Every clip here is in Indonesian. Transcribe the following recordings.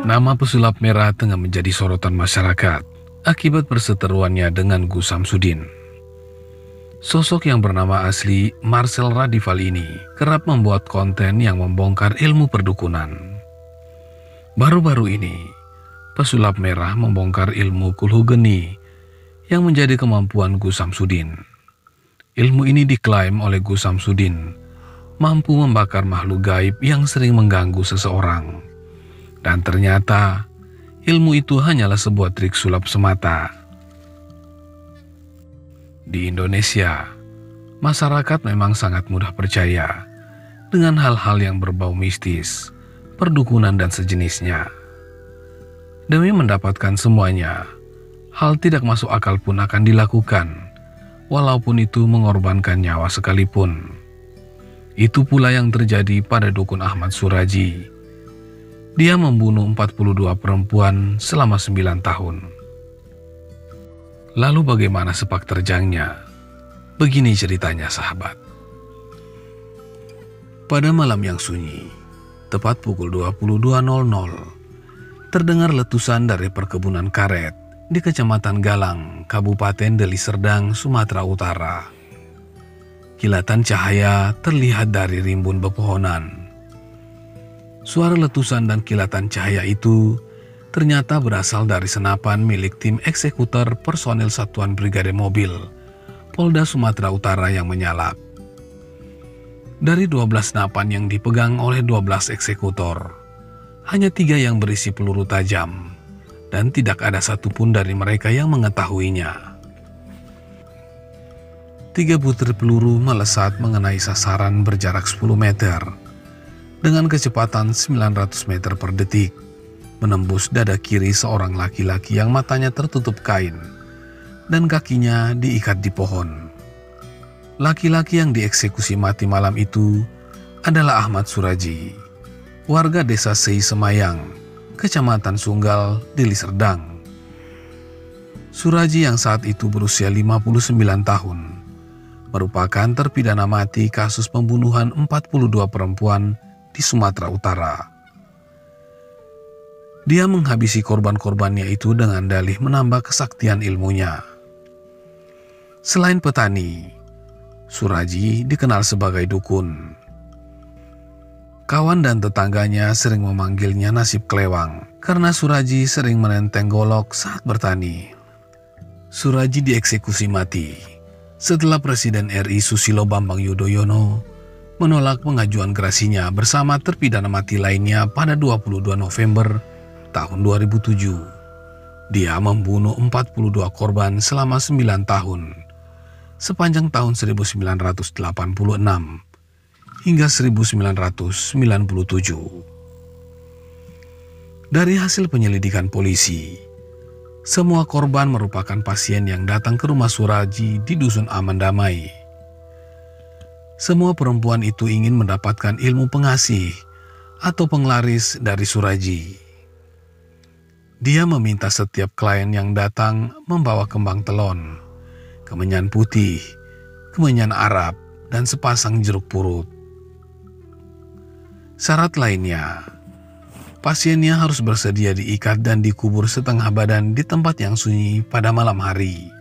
Nama pesulap merah tengah menjadi sorotan masyarakat akibat perseteruannya dengan Gus Samsudin. Sosok yang bernama asli Marcel Radival ini kerap membuat konten yang membongkar ilmu perdukunan. Baru-baru ini, pesulap merah membongkar ilmu kulhugeni yang menjadi kemampuan Gus Samsudin. Ilmu ini diklaim oleh Gus Samsudin mampu membakar makhluk gaib yang sering mengganggu seseorang. Dan ternyata ilmu itu hanyalah sebuah trik sulap semata. Di Indonesia, masyarakat memang sangat mudah percaya dengan hal-hal yang berbau mistis, perdukunan dan sejenisnya. Demi mendapatkan semuanya, hal tidak masuk akal pun akan dilakukan, walaupun itu mengorbankan nyawa sekalipun. Itu pula yang terjadi pada dukun Ahmad Suraji. Dia membunuh 42 perempuan selama 9 tahun. Lalu bagaimana sepak terjangnya? Begini ceritanya, sahabat. Pada malam yang sunyi, tepat pukul 22.00, terdengar letusan dari perkebunan karet di Kecamatan Galang, Kabupaten Deli Serdang, Sumatera Utara. Kilatan cahaya terlihat dari rimbun pepohonan. Suara letusan dan kilatan cahaya itu ternyata berasal dari senapan milik tim eksekutor personel Satuan Brigade Mobil Polda Sumatera Utara yang menyalap. Dari 12 senapan yang dipegang oleh 12 eksekutor, hanya 3 yang berisi peluru tajam, dan tidak ada satupun dari mereka yang mengetahuinya. 3 butir peluru melesat mengenai sasaran berjarak 10 meter dengan kecepatan 900 meter per detik, menembus dada kiri seorang laki-laki yang matanya tertutup kain dan kakinya diikat di pohon. Laki-laki yang dieksekusi mati malam itu adalah Ahmad Suraji, warga desa Sei Semayang, Kecamatan Sunggal, Deli Serdang. Suraji yang saat itu berusia 59 tahun, merupakan terpidana mati kasus pembunuhan 42 perempuan di Sumatera Utara. Dia menghabisi korban-korbannya itu dengan dalih menambah kesaktian ilmunya. Selain petani, Suraji dikenal sebagai dukun. Kawan dan tetangganya sering memanggilnya nasib kelewang karena Suraji sering menenteng golok saat bertani. Suraji dieksekusi mati setelah Presiden RI Susilo Bambang Yudhoyono menolak pengajuan gerasinya bersama terpidana mati lainnya pada 22 November tahun 2007. Dia membunuh 42 korban selama 9 tahun, sepanjang tahun 1986 hingga 1997. Dari hasil penyelidikan polisi, semua korban merupakan pasien yang datang ke rumah Suraji di Dusun Aman Damai. Semua perempuan itu ingin mendapatkan ilmu pengasih atau penglaris dari Suraji. Dia meminta setiap klien yang datang membawa kembang telon, kemenyan putih, kemenyan Arab, dan sepasang jeruk purut. Syarat lainnya, pasiennya harus bersedia diikat dan dikubur setengah badan di tempat yang sunyi pada malam hari.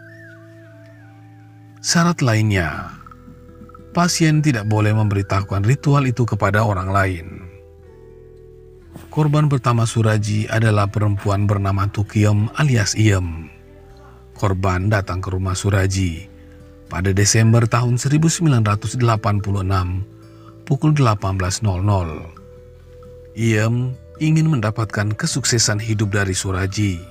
Syarat lainnya, pasien tidak boleh memberitahukan ritual itu kepada orang lain. Korban pertama Suraji adalah perempuan bernama Tukiem alias Iem. Korban datang ke rumah Suraji pada Desember tahun 1986 pukul 18.00. Iem ingin mendapatkan kesuksesan hidup dari Suraji.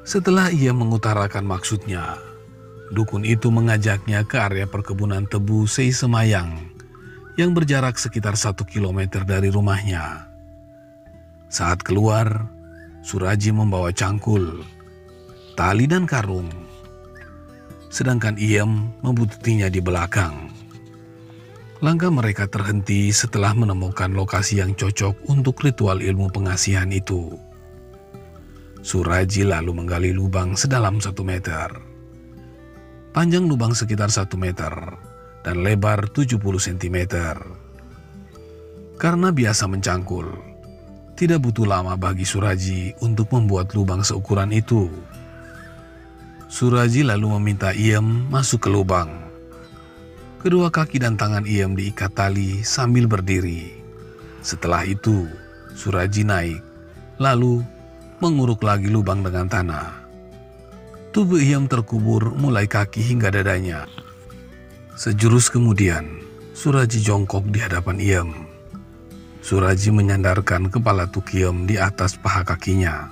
Setelah ia mengutarakan maksudnya, dukun itu mengajaknya ke area perkebunan tebu Sei Semayang yang berjarak sekitar 1 kilometer dari rumahnya. Saat keluar, Suraji membawa cangkul, tali dan karung, sedangkan Iem membututinya di belakang. Langkah mereka terhenti setelah menemukan lokasi yang cocok untuk ritual ilmu pengasihan itu. Suraji lalu menggali lubang sedalam 1 meter. Panjang lubang sekitar 1 meter dan lebar 70 cm. Karena biasa mencangkul, Tidak butuh lama bagi Suraji untuk membuat lubang seukuran itu. Suraji lalu meminta Iem masuk ke lubang. Kedua kaki dan tangan Iem diikat tali sambil berdiri. Setelah itu, Suraji naik, lalu menguruk lagi lubang dengan tanah. Tubuh Iem terkubur mulai kaki hingga dadanya. Sejurus kemudian, Suraji jongkok di hadapan Iem. Suraji menyandarkan kepala Tukiem di atas paha kakinya.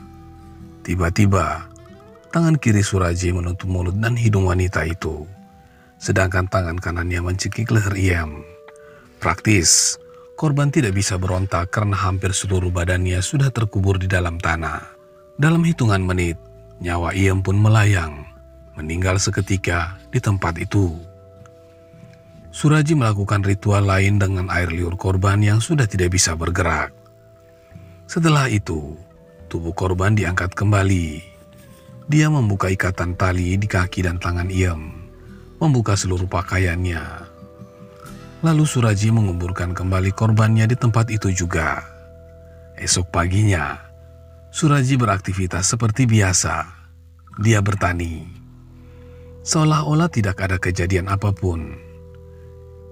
Tiba-tiba, tangan kiri Suraji menutup mulut dan hidung wanita itu, sedangkan tangan kanannya mencekik leher Iem. Praktis, korban tidak bisa berontak karena hampir seluruh badannya sudah terkubur di dalam tanah. Dalam hitungan menit, nyawa Iem pun melayang, meninggal seketika di tempat itu. Suraji melakukan ritual lain dengan air liur korban yang sudah tidak bisa bergerak. Setelah itu, tubuh korban diangkat kembali. Dia membuka ikatan tali di kaki dan tangan Iem, membuka seluruh pakaiannya. Lalu Suraji menguburkan kembali korbannya di tempat itu juga. Esok paginya, Suraji beraktivitas seperti biasa. Dia bertani. Seolah-olah tidak ada kejadian apapun.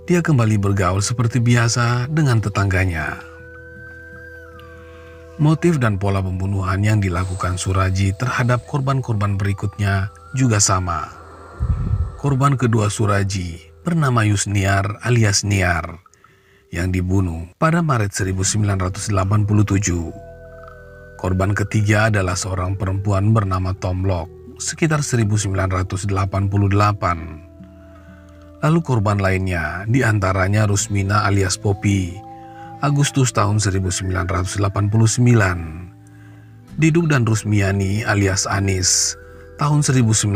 Dia kembali bergaul seperti biasa dengan tetangganya. Motif dan pola pembunuhan yang dilakukan Suraji terhadap korban-korban berikutnya juga sama. Korban kedua Suraji bernama Yusniar alias Niar yang dibunuh pada Maret 1987. Korban ketiga adalah seorang perempuan bernama Tomlok sekitar 1988. Lalu korban lainnya diantaranya Rusmina alias Popi, Agustus tahun 1989. Diduk dan Rusmiani alias Anis, tahun 1992.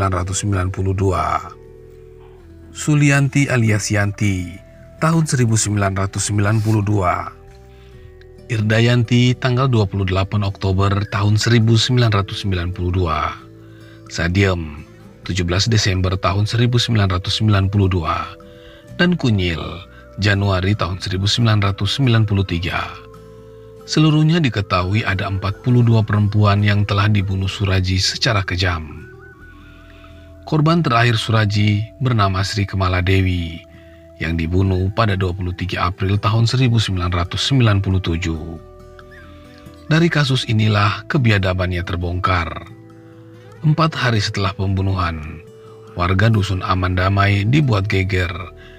Sulianti alias Yanti, tahun 1992. Irdayanti, tanggal 28 Oktober tahun 1992. Sadiem, 17 Desember tahun 1992. Dan Kunyil, Januari tahun 1993. Seluruhnya diketahui ada 42 perempuan yang telah dibunuh Suraji secara kejam. Korban terakhir Suraji bernama Sri Kemala Dewi yang dibunuh pada 23 April tahun 1997. Dari kasus inilah kebiadabannya terbongkar. 4 hari setelah pembunuhan, warga dusun Aman Damai dibuat geger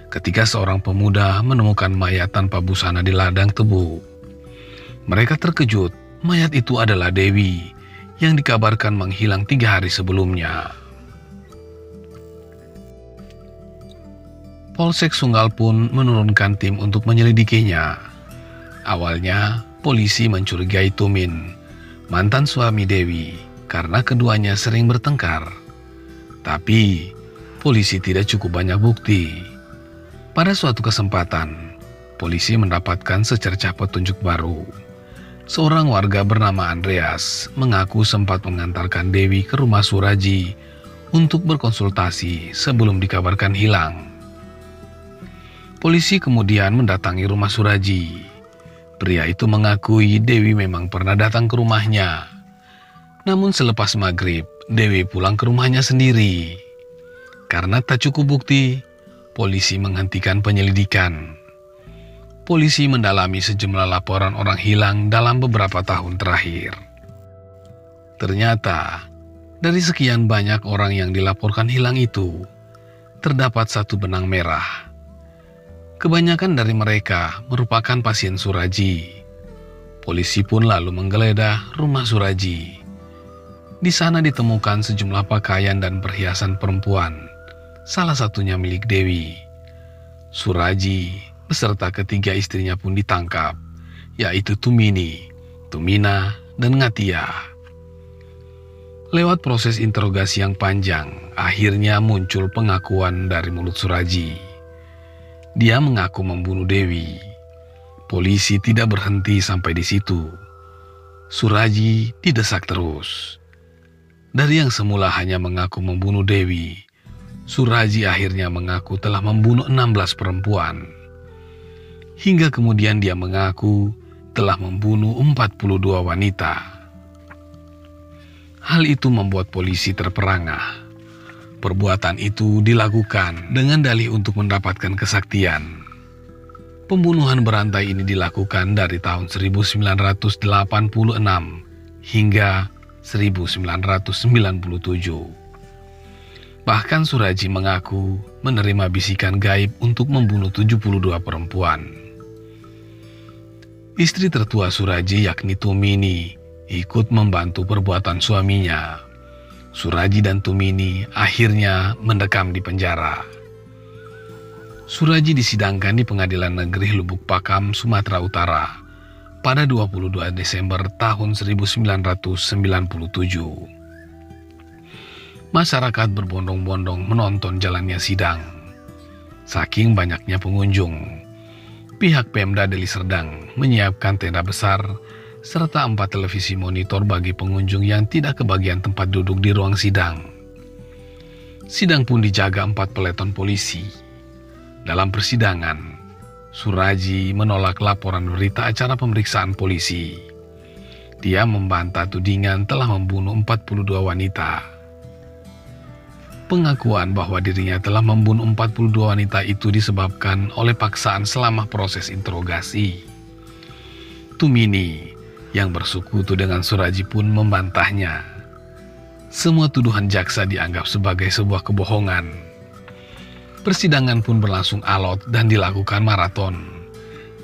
ketika seorang pemuda menemukan mayat tanpa busana di ladang tebu. Mereka terkejut, mayat itu adalah Dewi yang dikabarkan menghilang 3 hari sebelumnya. Polsek Sunggal pun menurunkan tim untuk menyelidikinya. Awalnya, polisi mencurigai Tumin, mantan suami Dewi, karena keduanya sering bertengkar. Tapi, polisi tidak cukup banyak bukti. Pada suatu kesempatan, polisi mendapatkan secercah petunjuk baru. Seorang warga bernama Andreas mengaku sempat mengantarkan Dewi ke rumah Suraji untuk berkonsultasi sebelum dikabarkan hilang. Polisi kemudian mendatangi rumah Suraji. Pria itu mengakui Dewi memang pernah datang ke rumahnya. Namun selepas maghrib, Dewi pulang ke rumahnya sendiri. Karena tak cukup bukti, polisi menghentikan penyelidikan. Polisi mendalami sejumlah laporan orang hilang dalam beberapa tahun terakhir. Ternyata, dari sekian banyak orang yang dilaporkan hilang itu, terdapat satu benang merah. Kebanyakan dari mereka merupakan pasien Suraji. Polisi pun lalu menggeledah rumah Suraji. Di sana ditemukan sejumlah pakaian dan perhiasan perempuan, salah satunya milik Dewi. Suraji beserta ketiga istrinya pun ditangkap, yaitu Tumini, Tumina, dan Ngatia. Lewat proses interogasi yang panjang, akhirnya muncul pengakuan dari mulut Suraji. Dia mengaku membunuh Dewi. Polisi tidak berhenti sampai di situ. Suraji didesak terus. Dari yang semula hanya mengaku membunuh Dewi, Suraji akhirnya mengaku telah membunuh 16 perempuan. Hingga kemudian dia mengaku telah membunuh 42 wanita. Hal itu membuat polisi terperangah. Perbuatan itu dilakukan dengan dalih untuk mendapatkan kesaktian. Pembunuhan berantai ini dilakukan dari tahun 1986 hingga 1997. Bahkan Suraji mengaku menerima bisikan gaib untuk membunuh 72 perempuan. Istri tertua Suraji yakni Tumini ikut membantu perbuatan suaminya. Suraji dan Tumini akhirnya mendekam di penjara. Suraji disidangkan di Pengadilan Negeri Lubuk Pakam, Sumatera Utara pada 22 Desember tahun 1997. Masyarakat berbondong-bondong menonton jalannya sidang. Saking banyaknya pengunjung, pihak Pemda Deli Serdang menyiapkan tenda besar serta 4 televisi monitor bagi pengunjung yang tidak kebagian tempat duduk di ruang sidang. Sidang pun dijaga 4 peleton polisi. Dalam persidangan, Suraji menolak laporan berita acara pemeriksaan polisi. Dia membantah tudingan telah membunuh 42 wanita. Pengakuan bahwa dirinya telah membunuh 42 wanita itu disebabkan oleh paksaan selama proses interogasi. Tumini yang bersekutu dengan Suraji pun membantahnya. Semua tuduhan jaksa dianggap sebagai sebuah kebohongan. Persidangan pun berlangsung alot dan dilakukan maraton.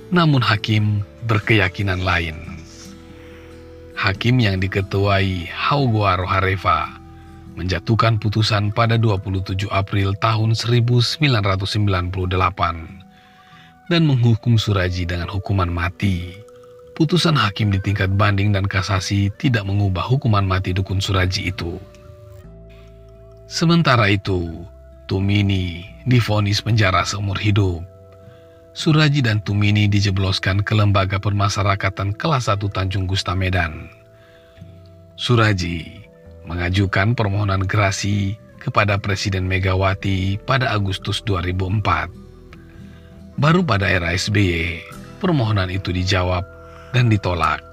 Namun hakim berkeyakinan lain. Hakim yang diketuai Haugoaro Hareva menjatuhkan putusan pada 27 April tahun 1998 dan menghukum Suraji dengan hukuman mati. Putusan hakim di tingkat banding dan kasasi tidak mengubah hukuman mati dukun Suraji itu. Sementara itu, Tumini divonis penjara seumur hidup. Suraji dan Tumini dijebloskan ke Lembaga Permasyarakatan Kelas 1 Tanjung Gusta Medan. Suraji mengajukan permohonan gerasi kepada Presiden Megawati pada Agustus 2004. Baru pada era SBY, permohonan itu dijawab dan ditolak.